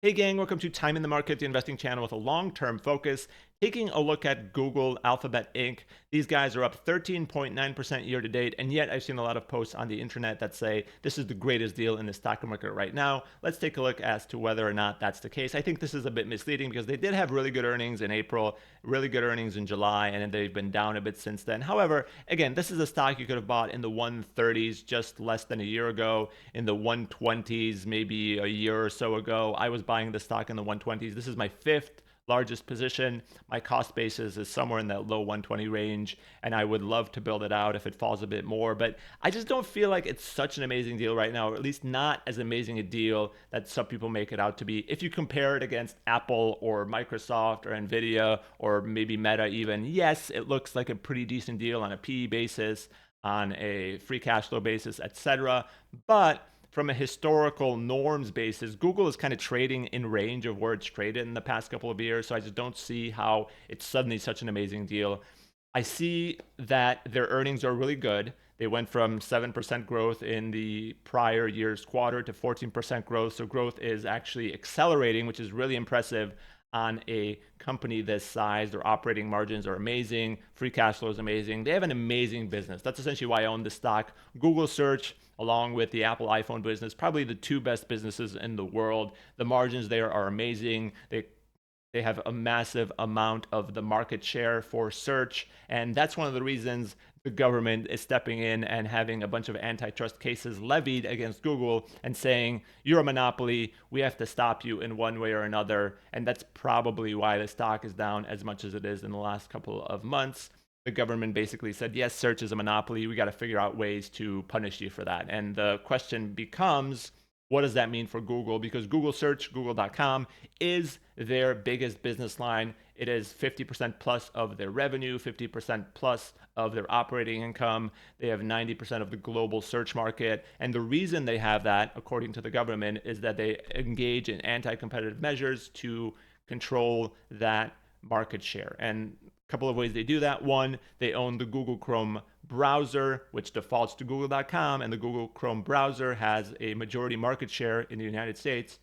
Hey gang, welcome to Time in the Market, the investing channel with a long-term focus. Taking a look at Google Alphabet Inc. These guys are up 13.9% year to date, and yet I've seen a lot of posts on the internet that say this is the greatest deal in the stock market right now. Let's take a look as to whether or not that's the case. I think this is a bit misleading because they did have really good earnings in April, really good earnings in July, and they've been down a bit since then. However, again, this is a stock you could have bought in the 130s just less than a year ago, in the 120s maybe a year or so ago. I was buying the stock in the 120s. This is my fifth largest position. My cost basis is somewhere in that low 120 range, and I would love to build it out if it falls a bit more, but I just don't feel like it's such an amazing deal right now, or at least not as amazing a deal that some people make it out to be. If you compare it against Apple or Microsoft or Nvidia or maybe Meta even, yes, it looks like a pretty decent deal on a PE basis, on a free cash flow basis, etc. But from a historical norms basis, Google is kind of trading in range of where it's traded in the past couple of years. So I just don't see how it's suddenly such an amazing deal. I see that their earnings are really good. They went from 7% growth in the prior year's quarter to 14% growth. So growth is actually accelerating, which is really impressive on a company this size. Their operating margins are amazing. Free cash flow is amazing. They have an amazing business. That's essentially why I own the stock. Google search, along with the Apple iPhone business, probably the two best businesses in the world. The margins there are amazing. They have a massive amount of the market share for search, and that's one of the reasons the government is stepping in and having a bunch of antitrust cases levied against Google and saying, you're a monopoly, we have to stop you in one way or another. And that's probably why the stock is down as much as it is in the last couple of months. The government basically said, yes, search is a monopoly. We got to figure out ways to punish you for that. And the question becomes, what does that mean for Google? Because Google search, google.com, is their biggest business line. It is 50% plus of their revenue, 50% plus of their operating income. They have 90% of the global search market. And the reason they have that, according to the government, is that they engage in anti-competitive measures to control that market share. And a couple of ways they do that. One, they own the Google Chrome browser, which defaults to google.com, and the Google Chrome browser has a majority market share in the United States.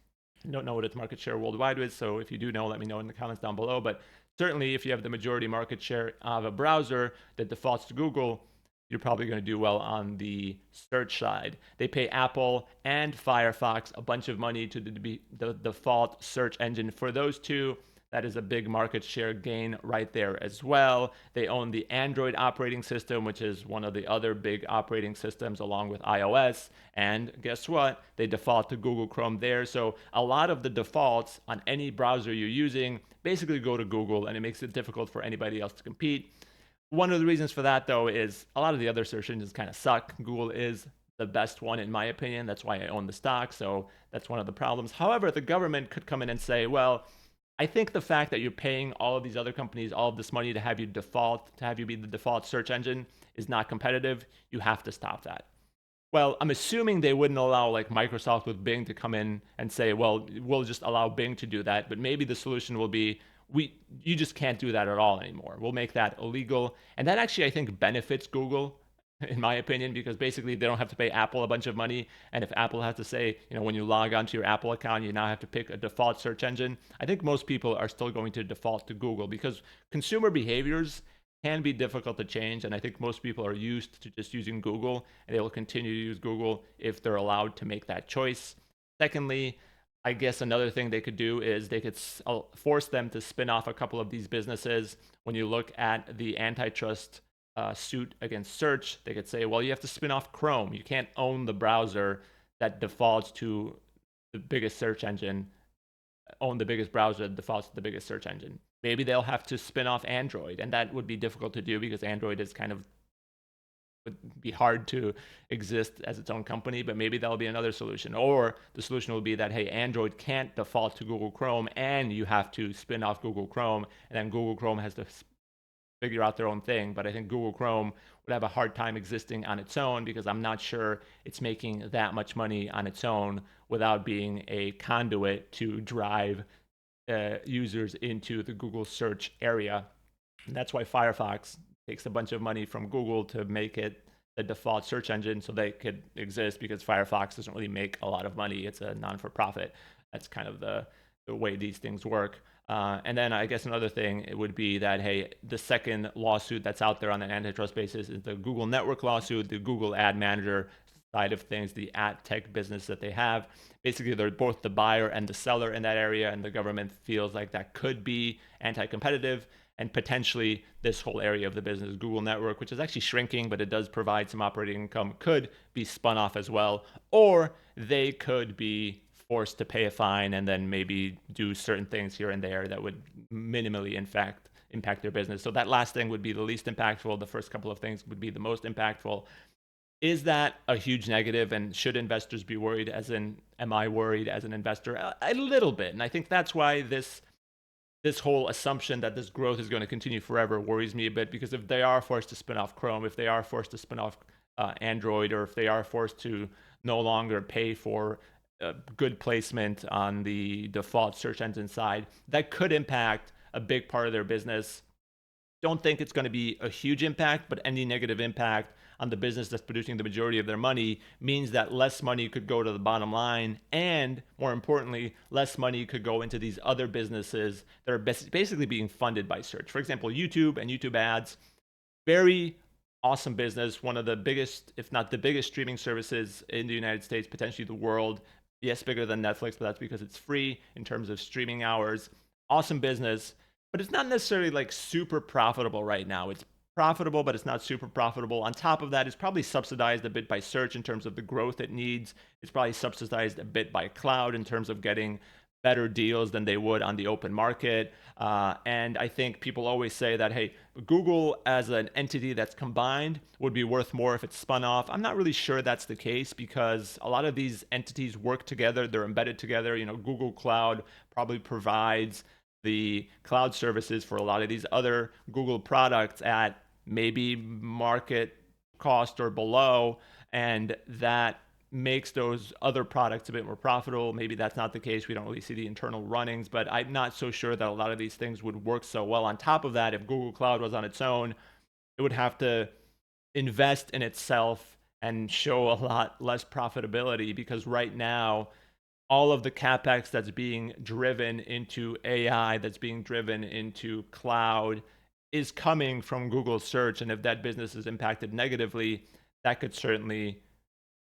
I don't know what its market share worldwide is, so if you do know, let me know in the comments down below. But certainly, if you have the majority market share of a browser that defaults to Google, you're probably going to do well on the search side. They pay Apple and Firefox a bunch of money to be the default search engine for those two. That is a big market share gain right there as well. They own the Android operating system, which is one of the other big operating systems along with iOS. And guess what? They default to Google Chrome there. So a lot of the defaults on any browser you're using basically go to Google, and it makes it difficult for anybody else to compete. One of the reasons for that, though, is a lot of the other search engines kind of suck. Google is the best one, in my opinion. That's why I own the stock. So that's one of the problems. However, the government could come in and say, well, I think the fact that you're paying all of these other companies all of this money to have you default, to have you be the default search engine is not competitive. You have to stop that. Well, I'm assuming they wouldn't allow like Microsoft with Bing to come in and say, well, we'll just allow Bing to do that. But maybe the solution will be you just can't do that at all anymore. We'll make that illegal. And that actually, I think, benefits Google, in my opinion, because basically they don't have to pay Apple a bunch of money. And if Apple has to say, when you log onto your Apple account, you now have to pick a default search engine, I think most people are still going to default to Google because consumer behaviors can be difficult to change. And I think most people are used to just using Google, and they will continue to use Google if they're allowed to make that choice. Secondly, I guess another thing they could do is they could force them to spin off a couple of these businesses. When you look at the antitrust suit against search, they could say, well, you have to spin off Chrome. You can't own the browser that defaults to the biggest search engine, own the biggest browser that defaults to the biggest search engine. Maybe they'll have to spin off Android, and that would be difficult to do because Android is would be hard to exist as its own company, but maybe that'll be another solution. Or the solution will be that, hey, Android can't default to Google Chrome and you have to spin off Google Chrome, and then Google Chrome has to figure out their own thing. But I think Google Chrome would have a hard time existing on its own because I'm not sure it's making that much money on its own without being a conduit to drive users into the Google search area. And that's why Firefox takes a bunch of money from Google to make it the default search engine so they could exist, because Firefox doesn't really make a lot of money. It's a non-for-profit. That's kind of the way these things work. And then I guess another thing it would be that, hey, the second lawsuit that's out there on an antitrust basis is the Google Network lawsuit, the Google Ad Manager side of things, the ad tech business that they have. Basically, they're both the buyer and the seller in that area, and the government feels like that could be anti-competitive. And potentially this whole area of the business, Google Network, which is actually shrinking, but it does provide some operating income, could be spun off as well. Or they could be forced to pay a fine and then maybe do certain things here and there that would minimally, in fact, impact their business. So that last thing would be the least impactful. The first couple of things would be the most impactful. Is that a huge negative, and should investors be worried? As in, am I worried as an investor? A little bit. And I think that's why this whole assumption that this growth is going to continue forever worries me a bit, because if they are forced to spin off Chrome, if they are forced to spin off Android, or if they are forced to no longer pay for good placement on the default search engine side, that could impact a big part of their business. Don't think it's going to be a huge impact, but any negative impact on the business that's producing the majority of their money means that less money could go to the bottom line, and more importantly, less money could go into these other businesses that are basically being funded by search. For example, YouTube and YouTube ads, very awesome business, one of the biggest, if not the biggest, streaming services in the United States, potentially the world. Yes, bigger than Netflix, but that's because it's free in terms of streaming hours. Awesome business, but it's not necessarily like super profitable right now. It's profitable, but it's not super profitable. On top of that, it's probably subsidized a bit by search in terms of the growth it needs. It's probably subsidized a bit by cloud in terms of getting better deals than they would on the open market. And I think people always say that, hey, Google as an entity that's combined would be worth more if it's spun off. I'm not really sure that's the case, because a lot of these entities work together. They're embedded together. Google Cloud probably provides the cloud services for a lot of these other Google products at maybe market cost or below, and that makes those other products a bit more profitable. Maybe that's not the case. We don't really see the internal runnings, but I'm not so sure that a lot of these things would work so well. On top of that, if Google Cloud was on its own, it would have to invest in itself and show a lot less profitability, because right now, all of the capex that's being driven into AI, that's being driven into cloud, is coming from Google search. And if that business is impacted negatively, that could certainly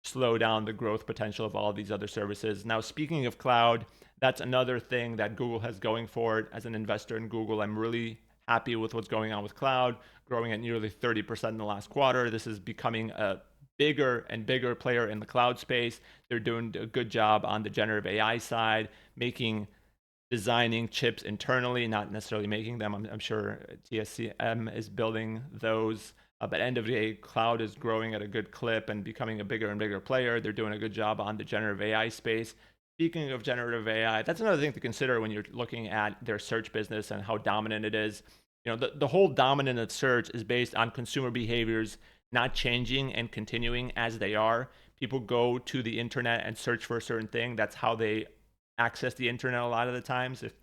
slow down the growth potential of all of these other services. Now, speaking of cloud, that's another thing that Google has going for it. As an investor in Google, I'm really happy with what's going on with cloud, growing at nearly 30% in the last quarter. This is becoming a bigger and bigger player in the cloud space. They're doing a good job on the generative AI side, designing chips internally, not necessarily making them. I'm sure TSMC is building those. But end of the day, cloud is growing at a good clip and becoming a bigger and bigger player. They're doing a good job on the generative AI space. Speaking of generative AI, that's another thing to consider when you're looking at their search business and how dominant it is. The whole dominance of search is based on consumer behaviors not changing and continuing as they are. People go to the internet and search for a certain thing. That's how they access the internet a lot of the times. If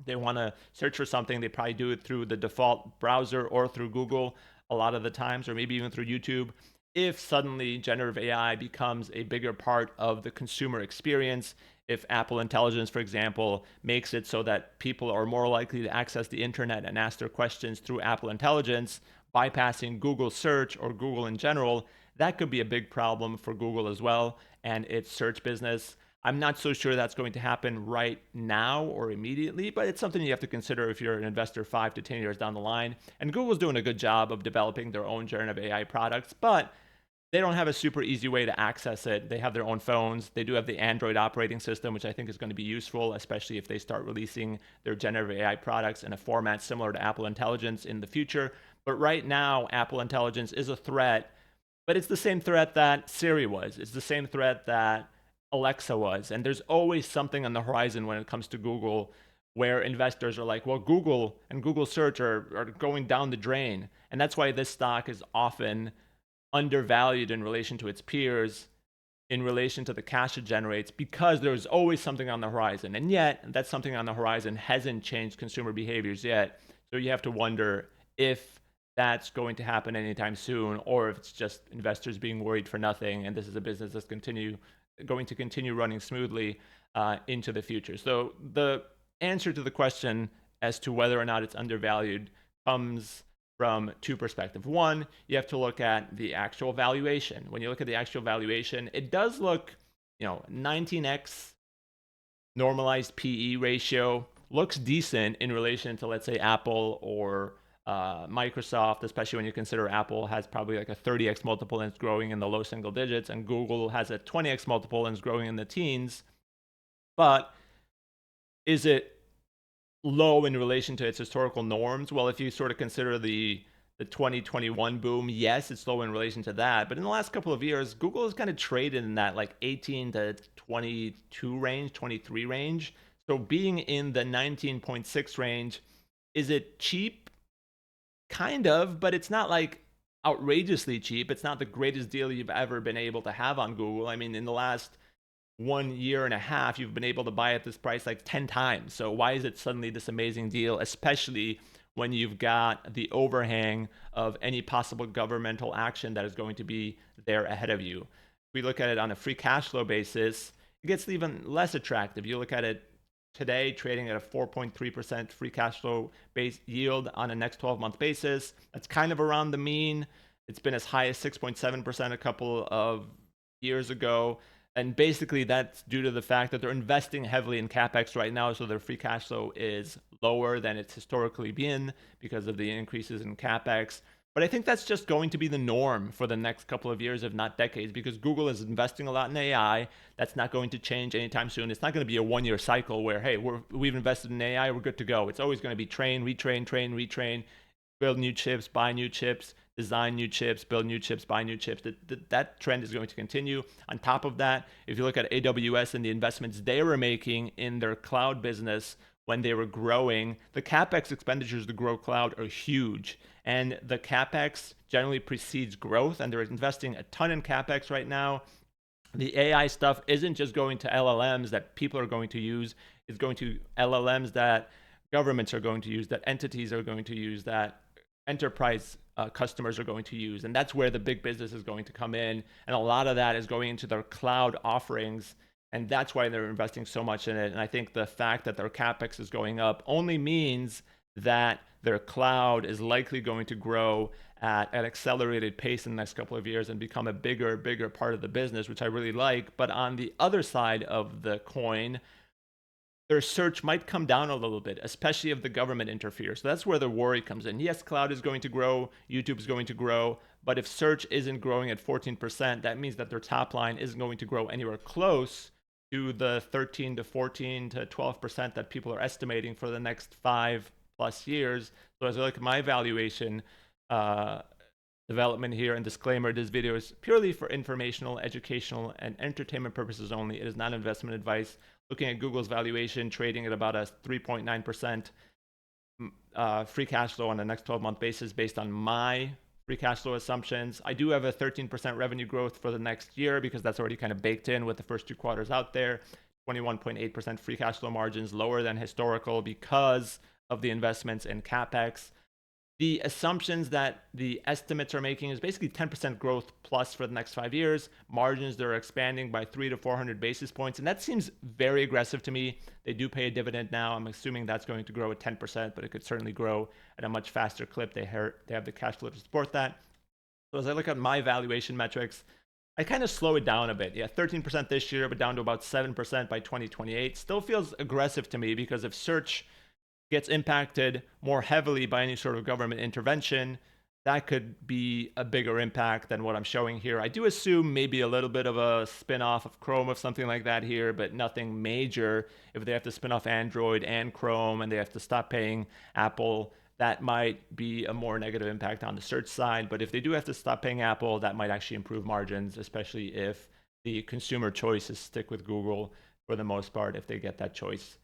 they want to search for something, they probably do it through the default browser or through Google a lot of the times, or maybe even through YouTube. If suddenly generative AI becomes a bigger part of the consumer experience, if Apple Intelligence, for example, makes it so that people are more likely to access the internet and ask their questions through Apple Intelligence, bypassing Google search or Google in general, that could be a big problem for Google as well and its search business. I'm not so sure that's going to happen right now or immediately, but it's something you have to consider if you're an investor 5 to 10 years down the line. And Google's doing a good job of developing their own generative AI products, but they don't have a super easy way to access it. They have their own phones. They do have the Android operating system, which I think is going to be useful, especially if they start releasing their generative AI products in a format similar to Apple Intelligence in the future. But right now, Apple Intelligence is a threat, but it's the same threat that Siri was. It's the same threat that Alexa was. And there's always something on the horizon when it comes to Google where investors are like, well, Google and Google search are going down the drain. And that's why this stock is often undervalued in relation to its peers, in relation to the cash it generates, because there's always something on the horizon. And yet, that something on the horizon hasn't changed consumer behaviors yet. So you have to wonder if that's going to happen anytime soon, or if it's just investors being worried for nothing and this is a business that's going to continue running smoothly. into the future. So the answer to the question as to whether or not it's undervalued comes from two perspectives. One, you have to look at the actual valuation. When you look at the actual valuation, it does look, 19x normalized PE ratio looks decent in relation to, let's say, Apple or Microsoft, especially when you consider Apple has probably like a 30x multiple and it's growing in the low single digits, and Google has a 20x multiple and is growing in the teens. But is it low in relation to its historical norms? Well, if you sort of consider the 2021 boom, yes, it's low in relation to that. But in the last couple of years, Google has kind of traded in that like 18 to 22 range, 23 range. So being in the 19.6 range, is it cheap? Kind of, but it's not like outrageously cheap. It's not the greatest deal you've ever been able to have on Google. I mean, in the last 1 year and a half, you've been able to buy at this price like 10 times. So why is it suddenly this amazing deal, especially when you've got the overhang of any possible governmental action that is going to be there ahead of you? If we look at it on a free cash flow basis, it gets even less attractive. You look at it today, trading at a 4.3% free cash flow base yield on a next 12-month basis. That's kind of around the mean. It's been as high as 6.7% a couple of years ago. And basically, that's due to the fact that they're investing heavily in capex right now, so their free cash flow is lower than it's historically been because of the increases in capex. But I think that's just going to be the norm for the next couple of years, if not decades, because Google is investing a lot in AI. That's not going to change anytime soon. It's not going to be a one-year cycle where, hey, we've invested in AI, we're good to go. It's always going to be train, retrain, train, retrain, build new chips, buy new chips, design new chips, build new chips, buy new chips. That trend is going to continue. On top of that, if you look at AWS and the investments they were making in their cloud business when they were growing, the capex expenditures to grow cloud are huge. And the capex generally precedes growth, and they're investing a ton in capex right now. The AI stuff isn't just going to LLMs that people are going to use, it's going to LLMs that governments are going to use, that entities are going to use, that enterprise customers are going to use. And that's where the big business is going to come in. And a lot of that is going into their cloud offerings. And that's why they're investing so much in it. And I think the fact that their capex is going up only means that their cloud is likely going to grow at an accelerated pace in the next couple of years and become a bigger part of the business, which I really like. But on the other side of the coin, their search might come down a little bit, especially if the government interferes. So that's where the worry comes in. Yes, cloud is going to grow, YouTube is going to grow, but if search isn't growing at 14%, that means that their top line isn't going to grow anywhere close to the 13 to 14 to 12% that people are estimating for the next 5+ years. So as I look at my valuation development here, and disclaimer, this video is purely for informational, educational, and entertainment purposes only. It is not investment advice. Looking at Google's valuation, trading at about a 3.9% free cash flow on a next 12-month basis based on my free cash flow assumptions. I do have a 13% revenue growth for the next year because that's already kind of baked in with the first 2 quarters out there. 21.8% free cash flow margins, lower than historical because of the investments in capex. The assumptions that the estimates are making is basically 10% growth plus for the next 5 years. Margins, they're expanding by 300 to 400 basis points. And that seems very aggressive to me. They do pay a dividend now. I'm assuming that's going to grow at 10%, but it could certainly grow at a much faster clip. They have the cash flow to support that. So as I look at my valuation metrics, I kind of slow it down a bit. Yeah, 13% this year, but down to about 7% by 2028. Still feels aggressive to me because if search gets impacted more heavily by any sort of government intervention, that could be a bigger impact than what I'm showing here. I do assume maybe a little bit of a spin-off of Chrome or something like that here, but nothing major. If they have to spin off Android and Chrome and they have to stop paying Apple, that might be a more negative impact on the search side. But if they do have to stop paying Apple, that might actually improve margins, especially if the consumer choice is stick with Google for the most part, if they get that choice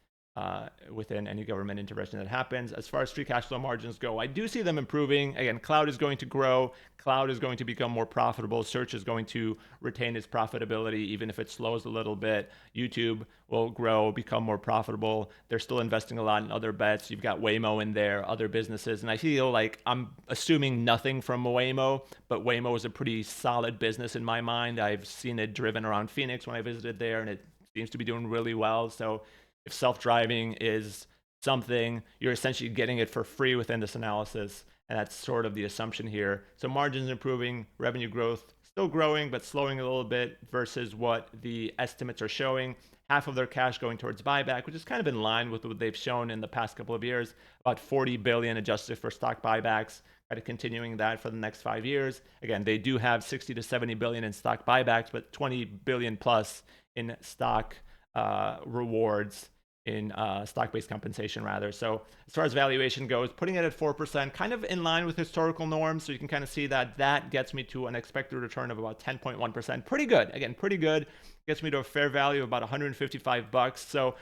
within any government intervention that happens. As far as free cash flow margins go, I do see them improving. Again, cloud is going to grow. Cloud is going to become more profitable. Search is going to retain its profitability, even if it slows a little bit. YouTube will grow, become more profitable. They're still investing a lot in other bets. You've got Waymo in there, other businesses. And I feel like I'm assuming nothing from Waymo, but Waymo is a pretty solid business in my mind. I've seen it driven around Phoenix when I visited there, and it seems to be doing really well. So if self-driving is something, you're essentially getting it for free within this analysis. And that's sort of the assumption here. So margins improving, revenue growth still growing, but slowing a little bit versus what the estimates are showing. Half of their cash going towards buyback, which is kind of in line with what they've shown in the past couple of years. About 40 billion adjusted for stock buybacks, kind of continuing that for the next 5 years. Again, they do have 60 to 70 billion in stock buybacks, but 20 billion plus in stock rewards, in stock-based compensation rather. So as far as valuation goes, putting it at 4%, kind of in line with historical norms. So you can kind of see that that gets me to an expected return of about 10.1%. Pretty good. Again, pretty good. Gets me to a fair value of about 155 bucks. So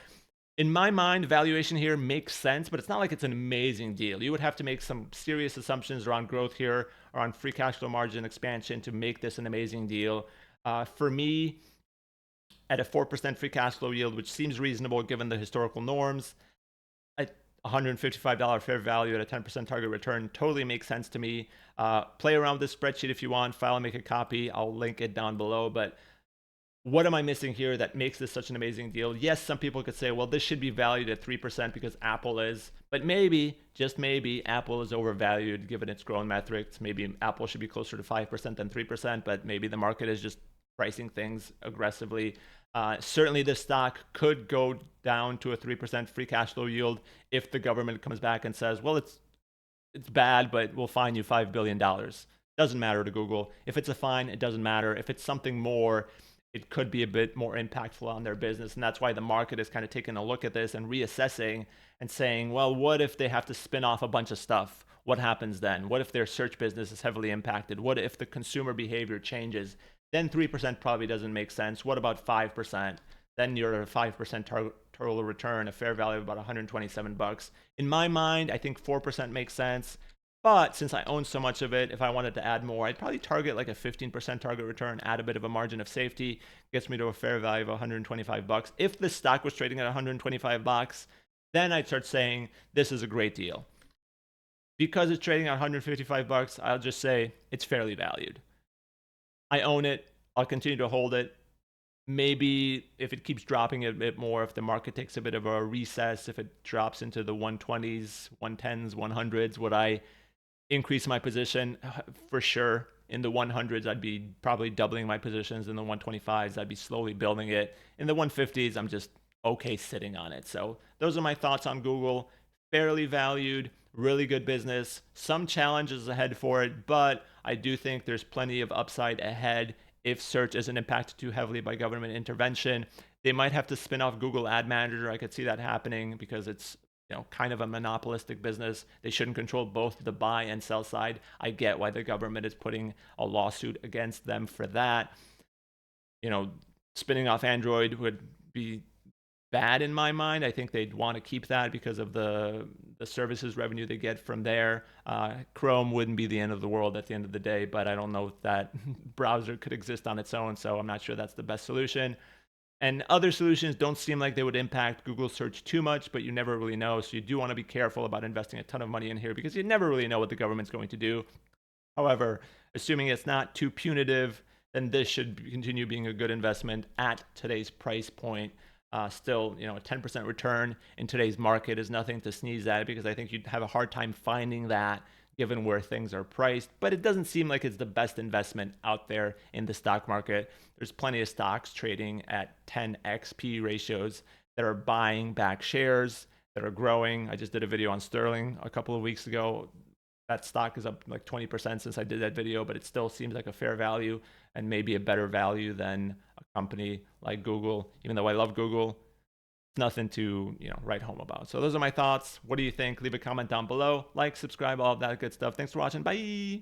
in my mind, valuation here makes sense, but it's not like it's an amazing deal. You would have to make some serious assumptions around growth here, or on free cash flow margin expansion to make this an amazing deal. For me, at a 4% free cash flow yield, which seems reasonable given the historical norms, at $155 fair value at a 10% target return totally makes sense to me. Play around with this spreadsheet if you want, file and make a copy. I'll link it down below. But what am I missing here that makes this such an amazing deal? Yes, some people could say, well, this should be valued at 3% because Apple is, but maybe, just maybe, Apple is overvalued given its growth metrics. Maybe Apple should be closer to 5% than 3%, but maybe the market is just pricing things aggressively. Certainly, the stock could go down to a 3% free cash flow yield if the government comes back and says, well, it's bad, but we'll fine you $5 billion. Doesn't matter to Google. If it's a fine, it doesn't matter. If it's something more, it could be a bit more impactful on their business. And that's why the market is kind of taking a look at this and reassessing and saying, well, what if they have to spin off a bunch of stuff? What happens then? What if their search business is heavily impacted? What if the consumer behavior changes? Then 3% probably doesn't make sense. What about 5%? Then you're at a 5% total return, a fair value of about 127 bucks. In my mind, I think 4% makes sense. But since I own so much of it, if I wanted to add more, I'd probably target like a 15% target return, add a bit of a margin of safety, gets me to a fair value of 125 bucks. If the stock was trading at 125 bucks, then I'd start saying this is a great deal. Because it's trading at 155 bucks, I'll just say it's fairly valued. I own it. I'll continue to hold it. Maybe if it keeps dropping a bit more, if the market takes a bit of a recess, if it drops into the 120s, 110s, 100s, would I increase my position? For sure. In the 100s, I'd be probably doubling my positions. In the 125s, I'd be slowly building it. In the 150s, I'm just okay sitting on it. So those are my thoughts on Google. Fairly valued, really good business, some challenges ahead for it, but I do think there's plenty of upside ahead if search isn't impacted too heavily by government intervention. They might have to spin off Google Ad Manager. I could see that happening because it's kind of a monopolistic business. They shouldn't control both the buy and sell side. I get why the government is putting a lawsuit against them for that. Spinning off Android would be bad in my mind. I think they'd want to keep that because of the services revenue they get from there. Chrome wouldn't be the end of the world at the end of the day, but I don't know if that browser could exist on its own, so I'm not sure that's the best solution. And other solutions don't seem like they would impact Google search too much, but you never really know. So you do want to be careful about investing a ton of money in here because you never really know what the government's going to do. However, assuming it's not too punitive, then this should continue being a good investment at today's price point. Still, a 10% return in today's market is nothing to sneeze at because I think you'd have a hard time finding that given where things are priced. But it doesn't seem like it's the best investment out there in the stock market. There's plenty of stocks trading at 10x P ratios that are buying back shares that are growing. I just did a video on Sterling a couple of weeks ago. That stock is up like 20% since I did that video, but it still seems like a fair value and maybe a better value than a company like Google. Even though I love Google, it's nothing to write home about. So those are my thoughts. What do you think? Leave a comment down below. Like, subscribe, all of that good stuff. Thanks for watching. Bye.